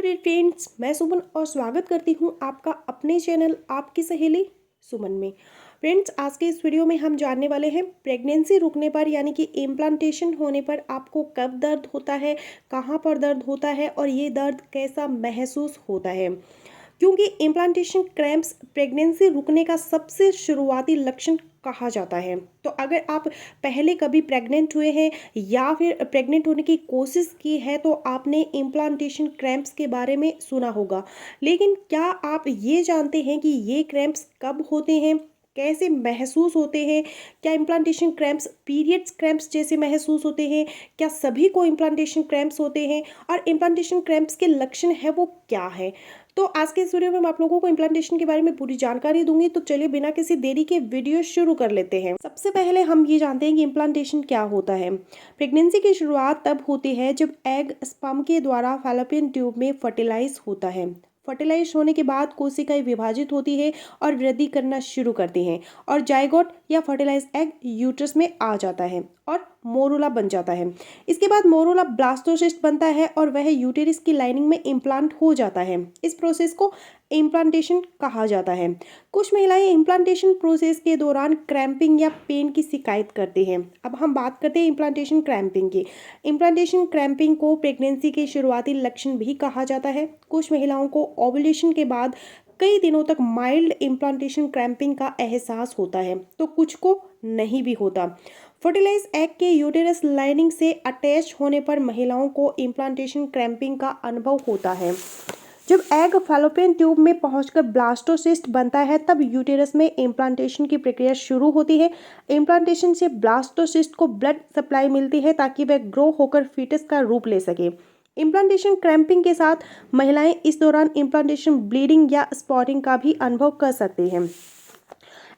Dear friends, मैं सुमन और स्वागत करती हूँ आपका अपने चैनल आपकी सहेली सुमन में। फ्रेंड्स, आज के इस वीडियो में हम जानने वाले हैं प्रेगनेंसी रुकने पर यानी कि इम्प्लांटेशन होने पर आपको कब दर्द होता है, कहाँ पर दर्द होता है और ये दर्द कैसा महसूस होता है। क्योंकि इम्प्लांटेशन क्रैम्प्स प्रेगनेंसी रुकने का सबसे शुरुआती लक्षण कहा जाता है। तो अगर आप पहले कभी प्रेग्नेंट हुए हैं या फिर प्रेग्नेंट होने की कोशिश की है तो आपने इम्प्लांटेशन क्रैम्प्स के बारे में सुना होगा। लेकिन क्या आप ये जानते हैं कि ये क्रैम्प्स कब होते हैं, कैसे महसूस होते हैं? क्या इम्प्लांटेशन क्रैम्प्स पीरियड्स क्रैम्प्स जैसे महसूस होते हैं? क्या सभी को इम्प्लांटेशन क्रैम्प्स होते हैं? और इम्प्लांटेशन क्रैम्प्स के लक्षण है वो क्या है? तो आज के इस वीडियो में मैं आप लोगों को इम्प्लांटेशन के बारे में पूरी जानकारी दूंगी। तो चलिए बिना किसी देरी के वीडियो शुरू कर लेते हैं। सबसे पहले हम ये जानते हैं कि इम्प्लांटेशन क्या होता है। प्रेगनेंसी की शुरुआत तब होती है जब एग स्पर्म के द्वारा फैलोपियन ट्यूब में फर्टिलाइज होता है। फर्टिलाइज होने के बाद कोशिकाएं विभाजित होती है और वृद्धि करना शुरू करती हैं और जाइगोट या फर्टिलाइज एग यूट्रस में आ जाता है और मोरुला बन जाता है। इसके बाद मोरुला ब्लास्टोसिस्ट बनता है और वह यूटेरस की लाइनिंग में इम्प्लांट हो जाता है। इस प्रोसेस को इम्प्लांटेशन कहा जाता है। कुछ महिलाएं इम्प्लांटेशन प्रोसेस के दौरान क्रैम्पिंग या पेन की शिकायत करती हैं। अब हम बात करते हैं इम्प्लांटेशन क्रैम्पिंग की। इम्प्लांटेशन क्रैम्पिंग को प्रेगनेंसी के शुरुआती लक्षण भी कहा जाता है। कुछ महिलाओं को ओवुलेशन के बाद कई दिनों तक माइल्ड इम्प्लांटेशन क्रैम्पिंग का एहसास होता है तो कुछ को नहीं भी होता। फर्टिलाइज एग के यूटेरस लाइनिंग से अटैच होने पर महिलाओं को इम्प्लांटेशन क्रैम्पिंग का अनुभव होता है। जब एग फैलोपियन ट्यूब में पहुंचकर ब्लास्टोसिस्ट बनता है तब यूटेरस में इम्प्लांटेशन की प्रक्रिया शुरू होती है। इम्प्लांटेशन से ब्लास्टोसिस्ट को ब्लड सप्लाई मिलती है ताकि वह ग्रो होकर फीटस का रूप ले सके। इम्प्लांटेशन क्रैम्पिंग के साथ महिलाएं इस दौरान इम्प्लांटेशन ब्लीडिंग या स्पॉटिंग का भी अनुभव कर सकती हैं।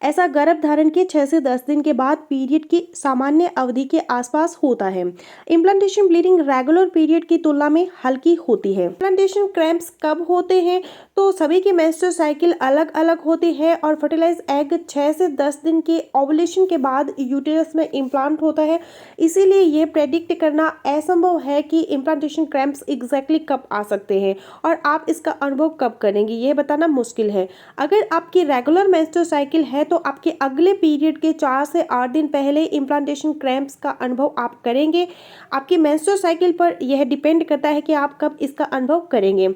ऐसा गर्भधारण के 6 से 10 दिन के बाद पीरियड की सामान्य अवधि के आसपास होता है। इम्प्लांटेशन ब्लीडिंग रेगुलर पीरियड की तुलना में हल्की होती है। इम्प्लांटेशन क्रैम्प्स कब होते हैं? तो सभी की मेंस्ट्रुअल साइकिल अलग अलग होती है और फर्टिलाइज एग 6 से 10 दिन के ओवुलेशन के बाद यूटेरस में इम्प्लांट होता है। इसीलिए ये प्रेडिक्ट करना असंभव है कि इम्प्लांटेशन क्रैम्प्स एग्जैक्टली कब आ सकते हैं और आप इसका अनुभव कब करेंगे ये बताना मुश्किल है। अगर आपकी रेगुलर मेंस्ट्रुअल साइकिल है तो आपके अगले पीरियड के 4 से 8 दिन पहले इम्प्लांटेशन क्रैम्प्स का अनुभव आप करेंगे। आपकी मेंस्ट्रुअल साइकिल पर यह डिपेंड करता है कि आप कब इसका अनुभव करेंगे।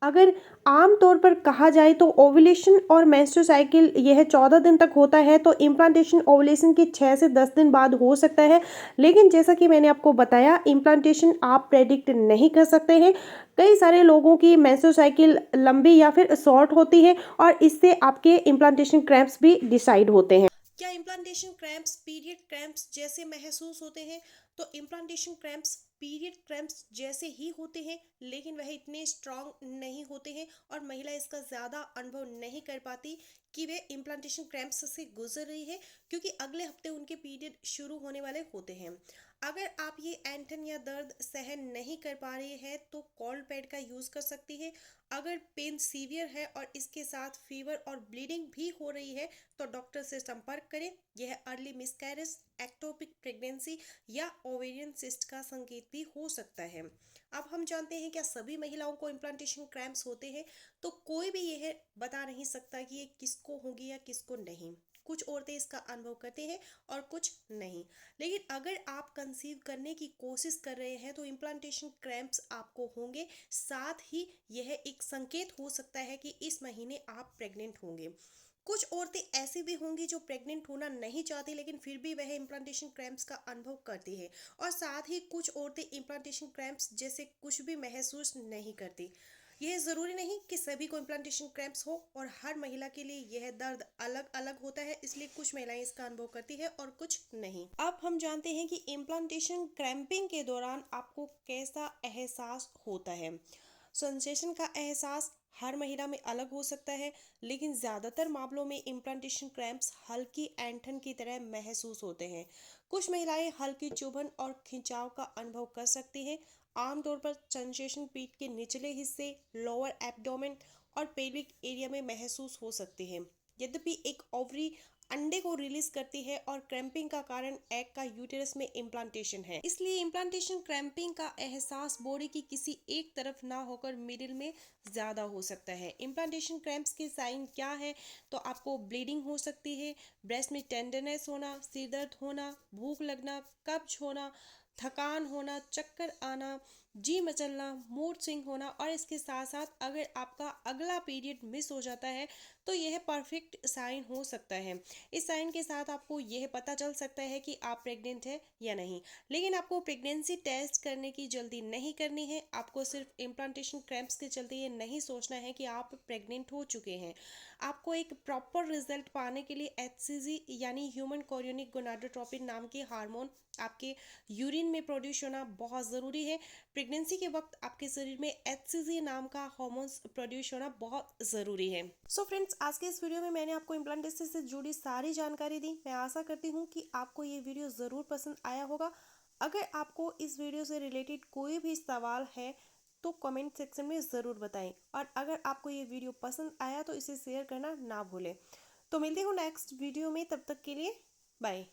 अगर आम तौर पर कहा जाए तो ओवुलेशन और मेंस्ट्रुअल साइकिल यह 14 दिन तक होता है तो इम्प्लांटेशन ओवुलेशन के 6 से 10 दिन बाद हो सकता है। लेकिन जैसा कि मैंने आपको बताया इम्प्लांटेशन आप प्रेडिक्ट नहीं कर सकते हैं। कई सारे लोगों की मेंस्ट्रुअल साइकिल लंबी या फिर शॉर्ट होती है और इससे आपके इम्प्लांटेशन क्रैम्प्स भी डिसाइड होते हैं। क्या इम्प्लांटेशन क्रैम्प्स पीरियड क्रैम्प्स जैसे महसूस होते हैं? तो इम्प्लांटेशन क्रैम्प्स पीरियड क्रैम्प्स जैसे ही होते हैं लेकिन वह इतने स्ट्रांग नहीं होते हैं और महिला इसका ज़्यादा अनुभव नहीं कर पाती कि वे इम्प्लांटेशन क्रैम्प्स से गुजर रही है क्योंकि अगले हफ्ते उनके पीरियड शुरू होने वाले होते हैं। अगर आप ये ऐंठन या दर्द सहन नहीं कर पा रहे हैं तो कोल्ड पैड का यूज़ कर सकती है। अगर पेन सीवियर है और इसके साथ फीवर और ब्लीडिंग भी हो रही है तो डॉक्टर से संपर्क करें। यह अर्ली मिसकैरेज, एक्टोपिक प्रेगनेंसी या ओवेरियन सिस्ट का संकेत भी हो सकता है। अब हम जानते हैं क्या सभी महिलाओं को इम्प्लांटेशन क्रैम्प्स होते हैं? तो कोई भी यह बता नहीं सकता कि ये किसको होगी या किसको नहीं। कुछ औरतें इसका अनुभव करते हैं और कुछ नहीं। लेकिन अगर आप कंसीव करने की कोशिश कर रहे हैं तो इम्प्लांटेशन क्रैम्प्स आपको होंगे। साथ ही यह एक संकेत हो सकता है कि इस महीने आप प्रेग्नेंट होंगे। कुछ औरतें ऐसी भी होंगी जो प्रेग्नेंट होना नहीं चाहती लेकिन फिर भी वह इम्प्लांटेशन क्रैम्प्स का अनुभव करती है और साथ ही कुछ औरतें इम्प्लांटेशन क्रैम्प्स जैसे कुछ भी महसूस नहीं करती। यह ज़रूरी नहीं कि सभी को इम्प्लांटेशन क्रैम्प्स हो और हर महिला के लिए यह दर्द अलग अलग होता है, इसलिए कुछ महिलाएं इसका अनुभव करती है और कुछ नहीं। अब हम जानते हैं कि इम्प्लांटेशन क्रैम्पिंग के दौरान आपको कैसा एहसास होता है। सेंसेशन का एहसास हर महिला में अलग हो सकता है लेकिन ज़्यादातर मामलों में इम्प्लांटेशन क्रैम्प्स हल्की ऐंठन की तरह महसूस होते हैं। कुछ महिलाएं हल्की चुभन और खिंचाव का अनुभव कर सकती हैं। आमतौर पर सेंसेशन पीठ के निचले हिस्से, लोअर एब्डोमेन और पेल्विक एरिया में महसूस हो सकते हैं। यद्यपि एक ओवरी अंडे को रिलीज करती है और क्रैम्पिंग का कारण एग का यूटेरस में इम्प्लांटेशन है। इसलिए इम्प्लांटेशन क्रैम्पिंग का एहसास बॉडी की किसी एक तरफ ना होकर मिडिल में ज़्यादा हो सकता है। इम्प्लांटेशन क्रैम्प्स के साइन क्या है? तो आपको ब्लीडिंग हो सकती है, ब्रेस्ट में टेंडरनेस होना, सिर दर्द होना, भूख लगना, कब्ज होना, थकान होना, चक्कर आना, जी मचलना, मूड स्विंग होना और इसके साथ साथ अगर आपका अगला पीरियड मिस हो जाता है तो यह परफेक्ट साइन हो सकता है। इस साइन के साथ आपको यह पता चल सकता है कि आप प्रेग्नेंट है या नहीं। लेकिन आपको प्रेगनेंसी टेस्ट करने की जल्दी नहीं करनी है। आपको सिर्फ इम्प्लांटेशन क्रैम्प्स के चलते ये नहीं सोचना है कि आप प्रेग्नेंट हो चुके हैं। आपको एक प्रॉपर रिजल्ट पाने के लिए HCG यानी ह्यूमन कोरियोनिक गोनाडोट्रोपिन नाम के हार्मोन आपके यूरिन में प्रोड्यूस होना बहुत ज़रूरी है। प्रेगनेंसी के वक्त आपके शरीर में HCG नाम का हार्मोन्स प्रोड्यूस होना बहुत ज़रूरी है। सो फ्रेंड्स, आज के इस वीडियो में मैंने आपको इम्प्लांटेशन से जुड़ी सारी जानकारी दी। मैं आशा करती हूँ कि आपको ये वीडियो ज़रूर पसंद आया होगा। अगर आपको इस वीडियो से रिलेटेड कोई भी सवाल है तो कमेंट सेक्शन में ज़रूर बताएं और अगर आपको ये वीडियो पसंद आया तो इसे शेयर करना ना भूलें। तो मिलते हूँ नेक्स्ट वीडियो में, तब तक के लिए बाय।